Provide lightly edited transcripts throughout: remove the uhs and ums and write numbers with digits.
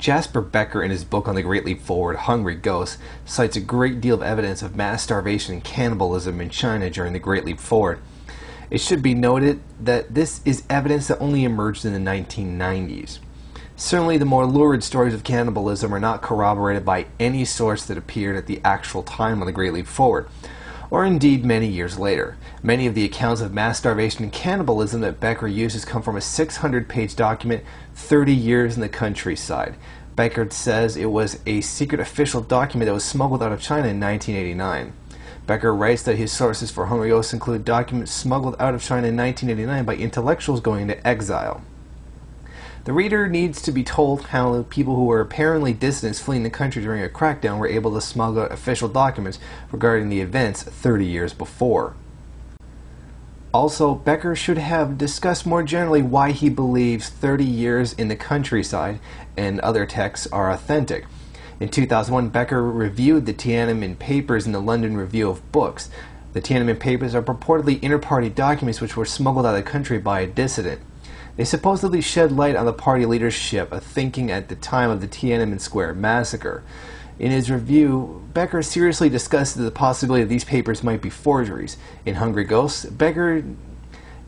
Jasper Becker, in his book on the Great Leap Forward, Hungry Ghosts, cites a great deal of evidence of mass starvation and cannibalism in China during the Great Leap Forward. It should be noted that this is evidence that only emerged in the 1990s. Certainly, the more lurid stories of cannibalism are not corroborated by any source that appeared at the actual time of the Great Leap Forward, or indeed many years later. Many of the accounts of mass starvation and cannibalism that Becker uses come from a 600-page document, 30 Years in the Countryside. Becker says it was a secret official document that was smuggled out of China in 1989. Becker writes that his sources for Hungry Ghosts include documents smuggled out of China in 1989 by intellectuals going into exile. The reader needs to be told how people who were apparently dissidents fleeing the country during a crackdown were able to smuggle out official documents regarding the events 30 years before. Also, Becker should have discussed more generally why he believes 30 Years in the Countryside and other texts are authentic. In 2001, Becker reviewed the Tiananmen Papers in the London Review of Books. The Tiananmen Papers are purportedly inter-party documents which were smuggled out of the country by a dissident. They supposedly shed light on the party leadership thinking at the time of the Tiananmen Square massacre. In his review, Becker seriously discussed the possibility that these papers might be forgeries. In Hungry Ghosts, Becker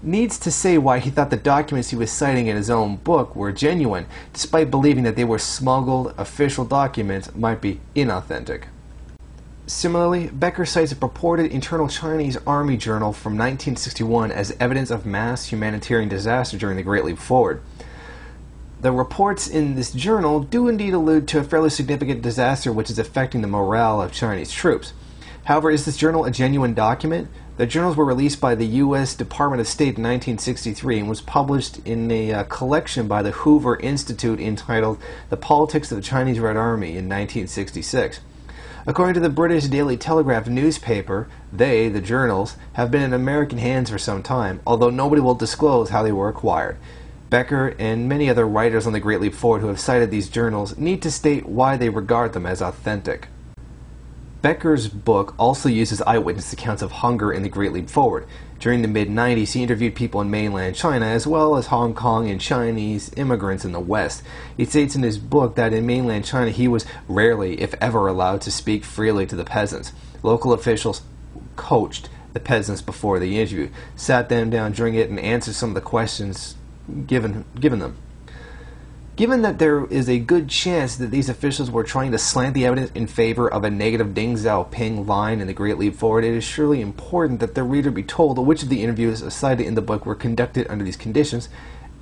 needs to say why he thought the documents he was citing in his own book were genuine, despite believing that they were smuggled official documents might be inauthentic. Similarly, Becker cites a purported internal Chinese army journal from 1961 as evidence of mass humanitarian disaster during the Great Leap Forward. The reports in this journal do indeed allude to a fairly significant disaster which is affecting the morale of Chinese troops. However, is this journal a genuine document? The journals were released by the U.S. Department of State in 1963 and was published in a collection by the Hoover Institute entitled The Politics of the Chinese Red Army in 1966. According to the British Daily Telegraph newspaper, the journals, have been in American hands for some time, although nobody will disclose how they were acquired. Becker and many other writers on the Great Leap Forward who have cited these journals need to state why they regard them as authentic. Becker's book also uses eyewitness accounts of hunger in the Great Leap Forward. During the mid-90s, he interviewed people in mainland China as well as Hong Kong and Chinese immigrants in the West. He states in his book that in mainland China he was rarely, if ever, allowed to speak freely to the peasants. Local officials coached the peasants before the interview, sat them down during it, and answered some of the questions given them. Given that there is a good chance that these officials were trying to slant the evidence in favor of a negative Deng Xiaoping line in the Great Leap Forward, it is surely important that the reader be told which of the interviews cited in the book were conducted under these conditions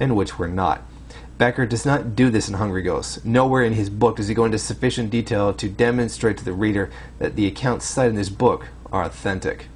and which were not. Becker does not do this in Hungry Ghosts. Nowhere in his book does he go into sufficient detail to demonstrate to the reader that the accounts cited in his book are authentic.